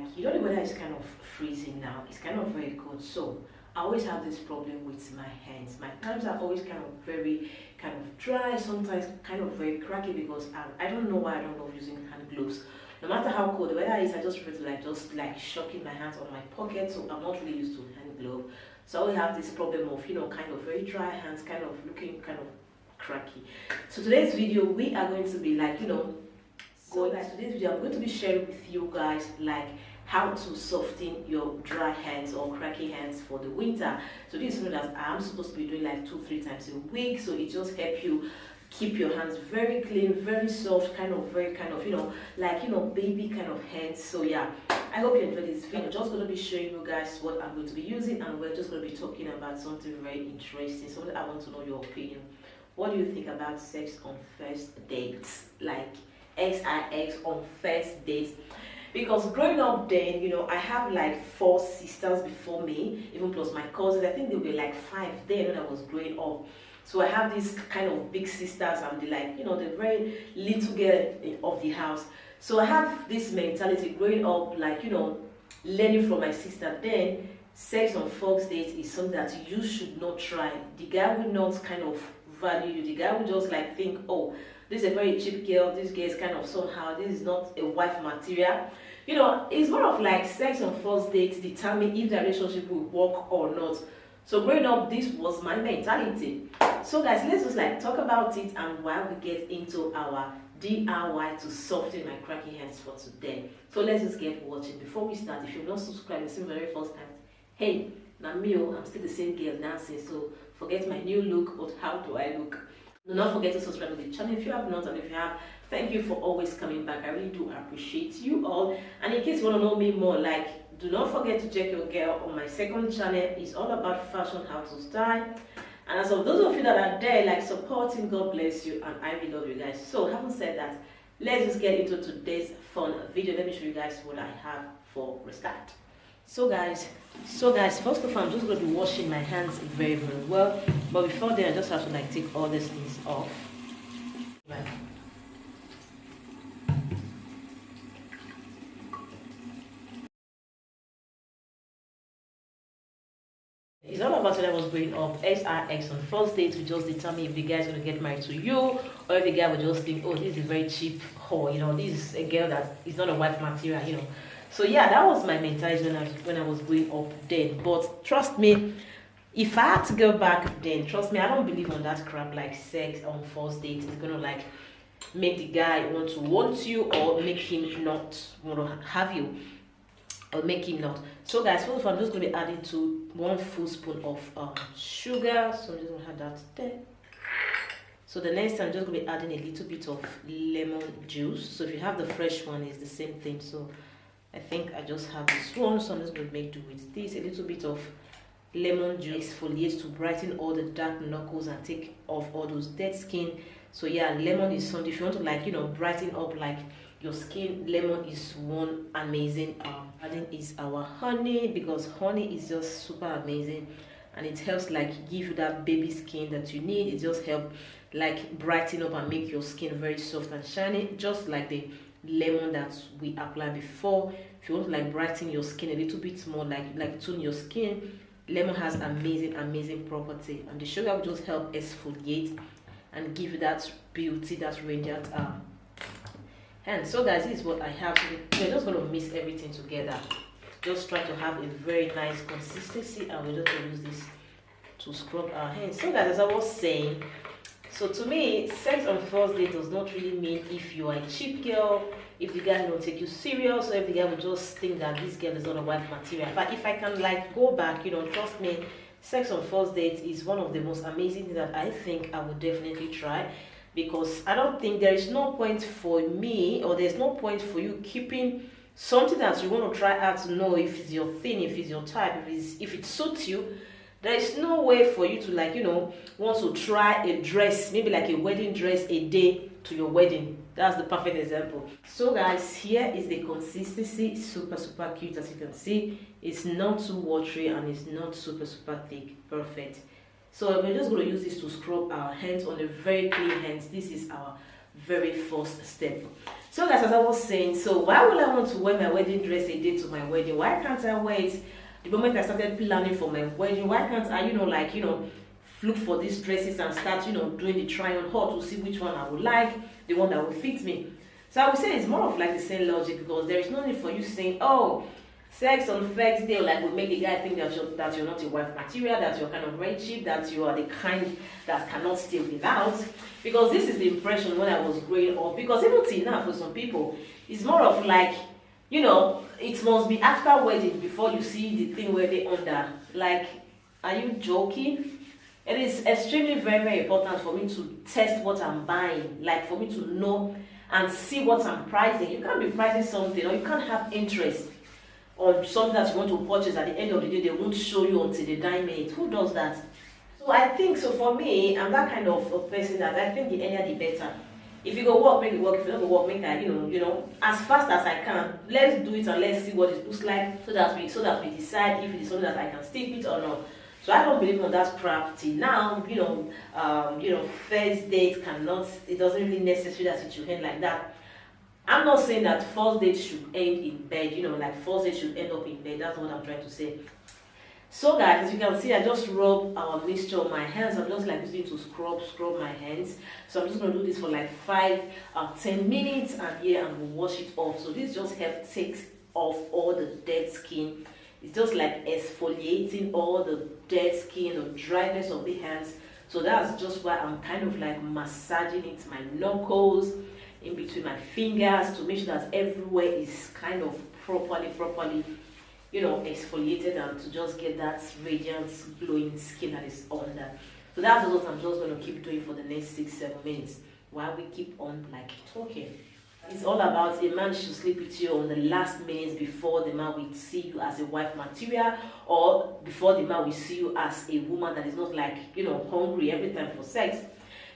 like, you know, the weather is kind of freezing now. It's kind of very cold, so I always have this problem with my hands. My palms are always kind of very kind of dry, sometimes kind of very cracky, because I don't know why I don't love using hand gloves. No matter how cold the weather is, I just prefer to like shocking my hands on my pocket, so I'm not really used to hand glove. So I always have this problem of, you know, kind of very dry hands, kind of looking kind of cracky. So today's video, we are going to be like, you know, today's video I'm going to be sharing with you guys like how to soften your dry hands or cracky hands for the winter. So this is something that I'm supposed to be doing like 2-3 times a week, so it just helps you keep your hands very clean, very soft, kind of very kind of, you know, like, you know, baby kind of hands. So yeah, I hope you enjoyed this video. I'm just going to be showing you guys what I'm going to be using, and we're just going to be talking about something very interesting, something I want to know your opinion. What do you think about sex on first dates, like XIX on first dates? Because growing up then, you know, I have like 4 sisters before me, even plus my cousins. I think they were like 5 then when I was growing up. So I have these kind of big sisters, and they're like, you know, the very little girl of the house. So I have this mentality growing up, like, you know, learning from my sister. Then sex on first date is something that you should not try. The guy will not kind of value you. The guy will just like think, oh, this is a very cheap girl, this girl is kind of somehow, this is not a wife material. You know, it's more of like sex on first dates determine if the relationship will work or not. So growing up, this was my mentality. So guys, let's just like talk about it, and while we get into our DIY to soften my cracky hands for today. So let's just get watching. Before we start, if you've not subscribed, it's the very first time, hey, Namio, I'm still the same girl Nancy, so forget my new look, but how do I look? Do not forget to subscribe to the channel if you have not, and if you have, thank you for always coming back. I really do appreciate you all. And in case you want to know me more, like, do not forget to check your girl on my second channel. It's all about fashion, how to style. And as of those of you that are there, like, supporting, God bless you, and I really love you guys. So having said that, let's just get into today's fun video. Let me show you guys what I have for restart. So guys, first of all, I'm just going to be washing my hands very well. But before then, I just have to like take all these things off. Right. It's all about when I was growing up. SRX on first dates, we just determine if the guy's going to get married to you, or if the guy will just think, oh, this is very cheap whore, you know, this is a girl that is not a wife material, you know. So yeah, that was my mentality when I was growing up then. But trust me, if I had to go back then, trust me, I don't believe on that crap like sex on first date is gonna like make the guy want you, or make him not want to have you, or make him not. So guys, first of all, I'm just going to be adding to 1 full spoon of sugar. So I'm just going to add that there. So the next time I'm just going to be adding a little bit of lemon juice. So if you have the fresh one, it's the same thing. So I think I just have this one, so I'm just going to make do with this. A little bit of lemon juice exfoliates to brighten all the dark knuckles and take off all those dead skin. So yeah, lemon is something, if you want to like, you know, brighten up like your skin, lemon is one amazing. Adding is our honey, because honey is just super amazing, and it helps like give you that baby skin that you need. It just helps like brighten up and make your skin very soft and shiny, just like the lemon that we applied before. If you want to like brighten your skin a little bit more, like tone your skin, lemon has amazing property, and the sugar will just help exfoliate and give you that beauty, that radiant and so guys, this is what I have. We're just going to mix everything together. Just try to have a very nice consistency, and we're just going to use this to scrub our hands. So guys, as I was saying, so to me, sex on first date does not really mean if you are a cheap girl, if the guy don't take you serious, or if the guy will just think that this girl is not a wife material. But if I can like go back, you know, trust me, sex on first date is one of the most amazing things that I think I would definitely try. Because I don't think there is no point for me, or there's no point for you keeping something that you want to try out to know if it's your thing, if it's your type, if it suits you. There is no way for you to like, you know, want to try a dress, maybe like a wedding dress a day to your wedding. That's the perfect example. So guys, here is the consistency. Super cute, as you can see. It's not too watery, and it's not super thick. Perfect. So we're just going to use this to scrub our hands on the very clean hands. This is our very first step. So guys, as I was saying, so why would I want to wear my wedding dress a day to my wedding? Why can't I wear it the moment I started planning for my wedding? Why can't I, look for these dresses and start, doing the try on haul to see which one I would like, the one that will fit me? So I would say it's more of like the same logic, because there is no need for you saying, oh, sex on first day like will make the guy think that you're not a wife material, that you're kind of very cheap, that you are the kind that cannot stay without. Because this is the impression when I was growing up. Because even till now, for some people, it's more of like, it must be after wedding before you see the thing where they under. Like, are you joking? It is extremely very, very important for me to test what I'm buying, like for me to know and see what I'm pricing. You can't be pricing something, or you can't have interest on something that you want to purchase. At the end of the day, they won't show you until the dime minute. Who does that? So I think, so for me, I'm that kind of a person that I think the earlier the better. If you go work, make it work. If you don't go work, make it, as fast as I can. Let's do it and let's see what it looks like, so that we decide if it is something that I can stick with or not. So I don't believe on that crap till now. First date cannot. It doesn't really necessary that it should end like that. I'm not saying that first date should end in bed. Like first date should end up in bed. That's what I'm trying to say. So guys, as you can see, I just rub our mixture on my hands. I'm just like using to scrub my hands. So I'm just going to do this for like 5-10 minutes, and and we'll wash it off. So this just helps take off all the dead skin. It's just like exfoliating all the dead skin or dryness of the hands. So that's just why I'm kind of like massaging it, my knuckles, in between my fingers, to make sure that everywhere is kind of properly exfoliated, and to just get that radiant glowing skin that is under. So that's what I'm just going to keep doing for the next 6-7 minutes while we keep on like talking. It's all about a man should sleep with you on the last minutes before the man will see you as a wife material, or before the man will see you as a woman that is not like hungry every time for sex.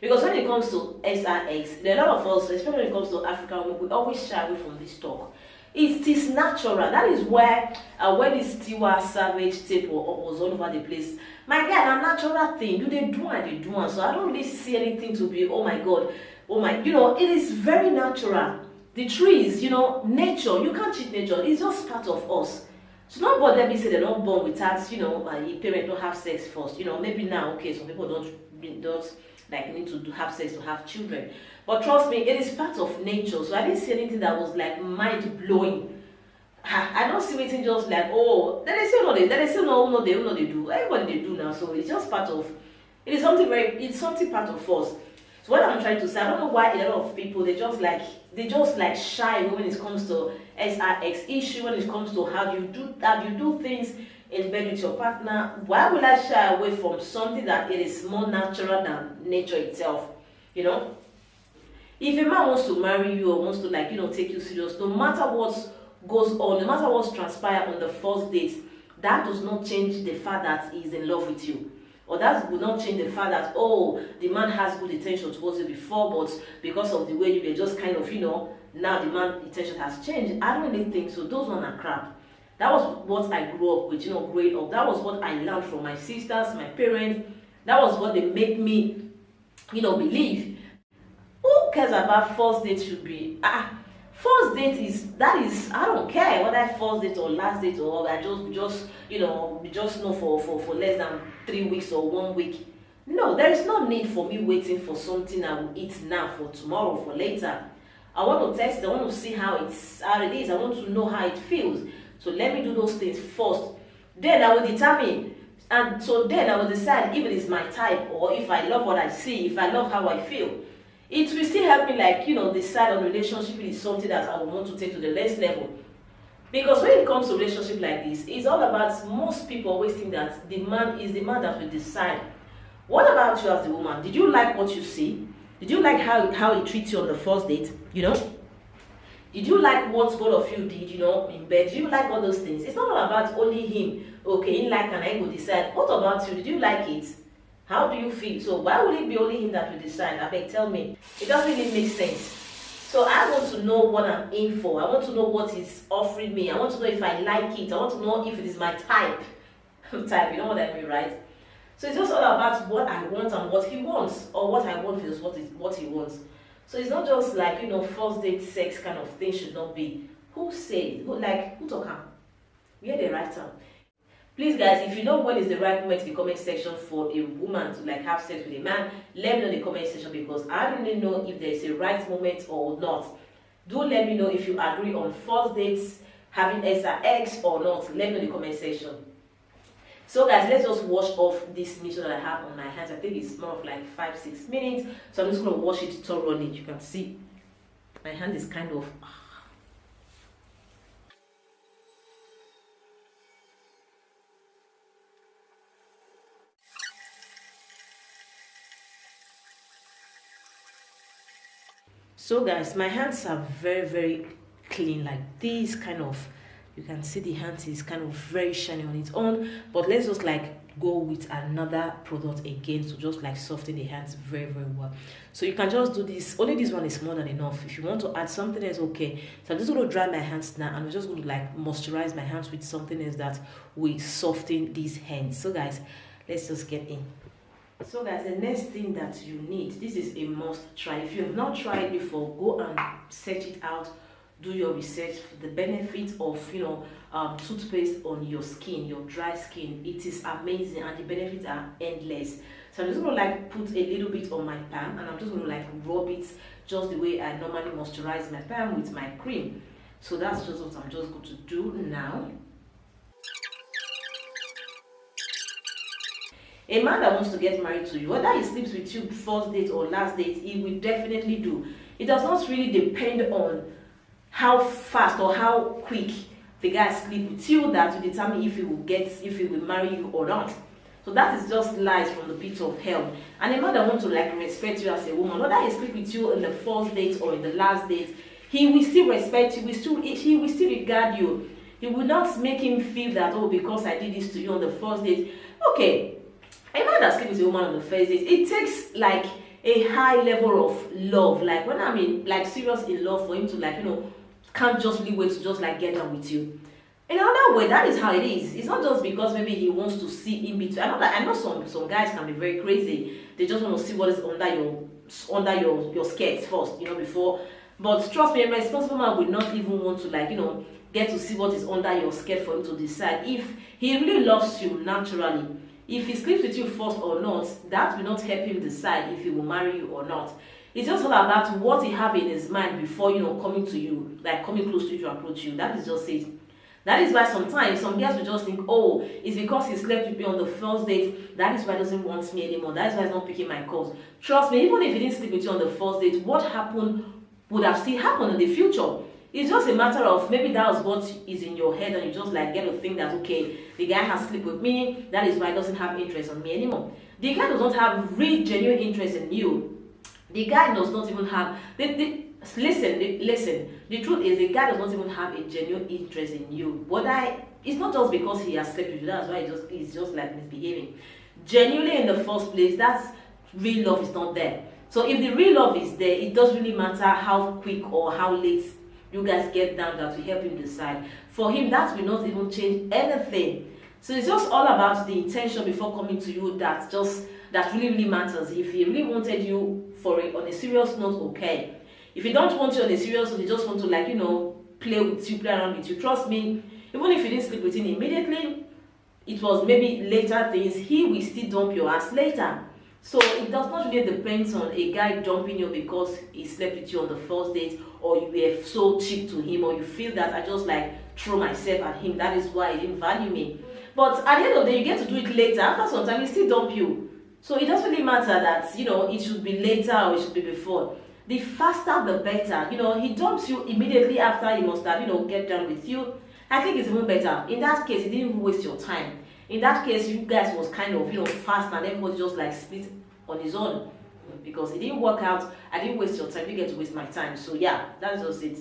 Because when it comes to SRX, there are a lot of us, especially when it comes to African women, we always shy away from this talk. It is natural. That is why when this Tiwa Savage tape was all over the place, my God, a natural thing. Do they do and they do and so I don't really see anything to be, oh my God, oh my, it is very natural. The trees, nature, you can't cheat nature. It's just part of us. So nobody let me say they're not born without, a parent don't have sex first. Maybe now, okay, some people don't like need to have sex to have children. But trust me, it is part of nature. So I didn't see anything that was like mind blowing. I don't see anything just like, oh, then they say no, they do. Everybody they do now. So it's just part of. It is something it's something part of us. So what I'm trying to say, I don't know why a lot of people they just like shy when it comes to SRX issue, when it comes to how you do things in bed with your partner. Why would I shy away from something that it is more natural than nature itself? If a man wants to marry you or wants to take you serious, no matter what goes on, no matter what's transpired on the first date, that does not change the fact that he's in love with you. Or that would not change the fact that, oh, the man has good intention towards you before, but because of the way you were just kind of, now the man's intention has changed. I don't really think so. Those ones are crap. That was what I grew up with, growing up. That was what I learned from my sisters, my parents. That was what they made me, believe. Who cares about first date should be? First date is, I don't care whether first date or last date, or I just know for less than 3 weeks or 1 week. No, there is no need for me waiting for something I will eat now for tomorrow, for later. I want to test it. I want to see how it is. I want to know how it feels. So let me do those things first. Then I will determine. And so then I will decide if it is my type, or if I love what I see, if I love how I feel. It will still help me decide on relationship is something that I would want to take to the next level. Because when it comes to relationship like this, it's all about, most people always think that the man is the man that will decide. What about you as the woman? Did you like what you see? Did you like how he treats you on the first date? Did you like what both of you did, in bed? Did you like all those things? It's not all about only him. Okay, he like and I will decide. What about you? Did you like it? How do you feel? So why would it be only him that will decide? I beg, tell me. It doesn't really make sense. So I want to know what I'm in for. I want to know what he's offering me. I want to know if I like it. I want to know if it is my type. Type, you know what I mean, right? So it's just all about what I want and what he wants, or what I want is what he wants. So it's not just like, first date sex kind of thing should not be. Who said? Who talk am? Where the right time? Please guys, if you know when is the right moment in the comment section for a woman to like have sex with a man, let me know in the comment section, because I don't really know if there's a right moment or not. Do let me know if you agree on first dates having sex or not. Let me know in the comment section. So guys, let's just wash off this meat that I have on my hands. I think it's more of like 5-6 minutes. So I'm just going to wash it thoroughly. You can see my hand is kind of... So guys, my hands are very clean, like this kind of, you can see the hands is kind of very shiny on its own. But let's just like go with another product again to just like soften the hands very well. So you can just do this, only this one is more than enough. If you want to add something else, okay. So I'm just going to dry my hands now, and I'm just going to like moisturize my hands with something else that will soften these hands. So guys, let's just get in. So guys, the next thing that you need, this is a must try. If you have not tried before, go and search it out, do your research for the benefits of toothpaste on your skin, your dry skin. It is amazing and the benefits are endless. So I'm just going to like put a little bit on my palm, and I'm just going to like rub it just the way I normally moisturize my palm with my cream. So that's just what I'm just going to do now. A man that wants to get married to you, whether he sleeps with you first date or last date, he will definitely do. It does not really depend on how fast or how quick the guy sleep with you that will determine if he will marry you or not. So that is just lies from the pit of hell. And a man that wants to like respect you as a woman, whether he sleep with you in the first date or in the last date, he will still respect you. He will still regard you. He will not make him feel that, oh, because I did this to you on the first date. Okay. A man that sleeps with a woman on the first date, it takes like a high level of love. Like when I mean like serious in love for him to like, can't just really wait to just like get down with you. In another way, that is how it is. It's not just because maybe he wants to see in between. I know some guys can be very crazy. They just want to see what is under your skirts first, before. But trust me, a responsible man will not even want to like, get to see what is under your skirt for him to decide if he really loves you naturally. If he sleeps with you first or not, that will not help him decide if he will marry you or not. It's just all about what he have in his mind before, coming to you, like coming close to you to approach you. That is just it. That is why sometimes some girls will just think, oh, it's because he slept with me on the first date. That is why he doesn't want me anymore. That is why he's not picking my calls. Trust me, even if he didn't sleep with you on the first date, what happened would have still happened in the future. It's just a matter of maybe that was what is in your head, and you just like get to think that, okay, the guy has slept with me, that is why he doesn't have interest on me anymore. The guy does not have real genuine interest in you. The guy does not even have listen, the truth is the guy does not even have a genuine interest in you. It's not just because he has slept with you, that's why he's just like misbehaving. Genuinely in the first place, that's real love is not there. So if the real love is there, it doesn't really matter how quick or how late you guys get down, that will help him decide. For him, that will not even change anything. So it's just all about the intention before coming to you that really matters. If he really wanted you on a serious note, okay. If he don't want you on a serious note, he just want to like, play around with you. Trust me, even if you didn't sleep with him immediately, it was maybe later things, he will still dump your ass later. So it does not really depend on a guy dumping you because he slept with you on the first date, or you were so cheap to him, or you feel that I just like throw myself at him, that is why he didn't value me. But at the end of the day, you get to do it later. After some time, he still dump you. So it doesn't really matter that, it should be later or it should be before. The faster, the better. He dumps you immediately after he must have, get done with you. I think it's even better. In that case, he didn't even waste your time. In that case, you guys was kind of, fast, and everybody just like split on his own. Because it didn't work out, I didn't waste your time, you get to waste my time. So yeah, that's just it.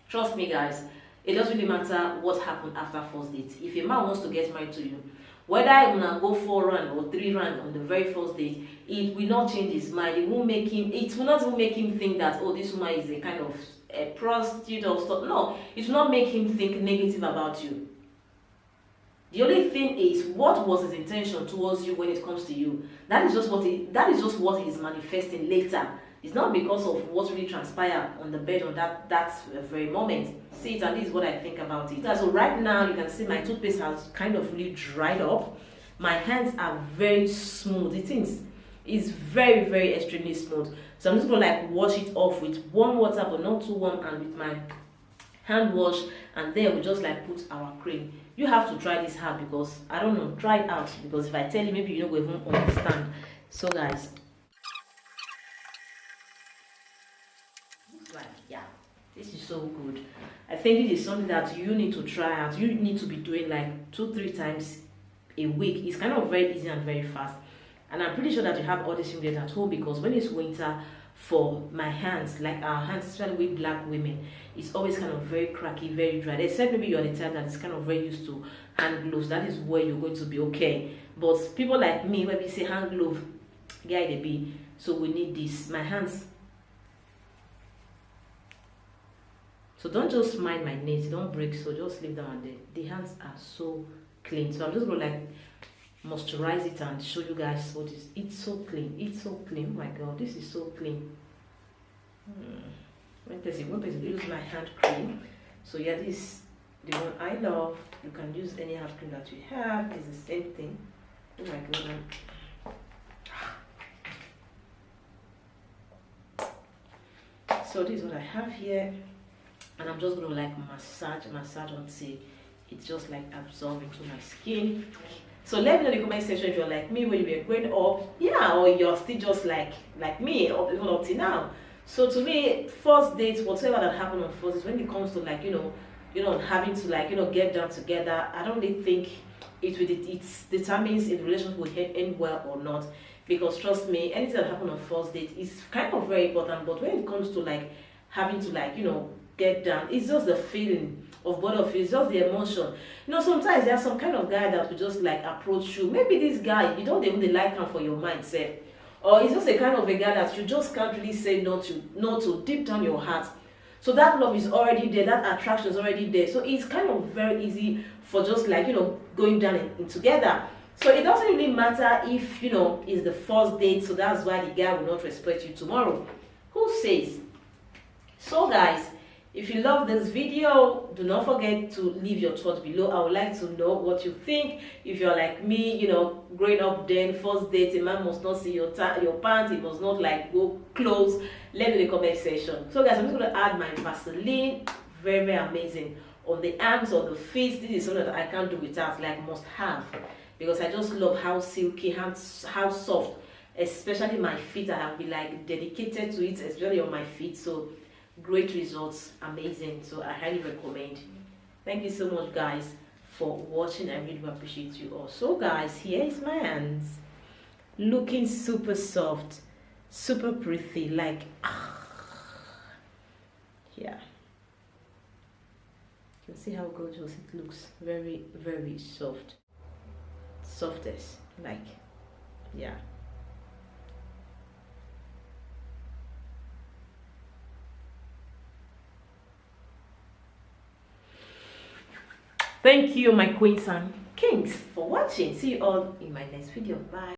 Trust me guys, it doesn't really matter what happened after first date. If a man wants to get married to you, whether I'm gonna go 4 rounds or 3 rounds on the very first date, it will not change his mind. It will not even make him think that, oh, this woman is a kind of a prostitute or stuff. No, it will not make him think negative about you. The only thing is, what was his intention towards you when it comes to you? That is just what he is manifesting later. It's not because of what really transpired on the bed on that very moment. See it, and this is what I think about it. So right now you can see my toothpaste has kind of really dried up. My hands are very smooth. The things is very, very extremely smooth. So I'm just gonna like wash it off with warm water, but not too warm, and with my hand wash, and then we just like put our cream. You have to try this out, because I don't know, try it out, because if I tell you, maybe you don't even understand. So guys, looks like, yeah, this is so good. I think this is something that you need to try out. You need to be doing like 2-3 times a week. It's kind of very easy and very fast, and I'm pretty sure that you have all this ingredients at home, because when it's winter, for my hands, like our hands, especially with black women, it's always kind of very cracky, very dry. They said maybe you're the type that is kind of very used to hand gloves. That is where you're going to be okay. But people like me, when we say hand glove, guy they be. So we need this. My hands. So don't just mind my nails, don't break. So just leave them on there. The hands are so clean. So I'm just gonna like moisturize it and show you guys what is. It's so clean. It's so clean. Oh my god, this is so clean. One person use my hand cream. So yeah, this is the one I love. You can use any hand cream that you have. It's the same thing. Oh my god. So this is what I have here, and I'm just gonna like massage until it's just like absorb into my skin. So let me know in the comment section if you're like me when you were growing up, yeah, or you're still just like me, or even up till now. So to me, first dates, whatever that happened on first dates, when it comes to like, you know, having to like, get down together, I don't really think it determines if the relationship will end well or not. Because trust me, anything that happened on first date is kind of very important. But when it comes to like having to like, get down, it's just the feeling of both of you. It's just the emotion. Sometimes there's some kind of guy that will just like approach you. Maybe this guy, you don't even like him for your mindset. Or it's just a kind of a guy that you just can't really say no to deep down your heart. So that love is already there, that attraction is already there. So it's kind of very easy for just like, going down in together. So it doesn't really matter if, it's the first date, so that's why the guy will not respect you tomorrow. Who says? So guys, if you love this video, do not forget to leave your thoughts below. I would like to know what you think. If you're like me, growing up then, first date, a man must not see your pants, he must not like go close. Let me know in the comment section. So guys, I'm just going to add my Vaseline, very, very amazing, on the arms or the feet. This is something that I can't do without, like must have, because I just love how silky, how soft, especially my feet. I have been like dedicated to it, especially on my feet. So great results, amazing. So I highly recommend. Thank you so much guys for watching. I really appreciate you all. So guys, here is my hands, looking super soft, super pretty, like yeah, you can see how gorgeous it looks. Very, very soft, softest, like, yeah. Thank you, my queens and kings, for watching. See you all in my next video. Bye.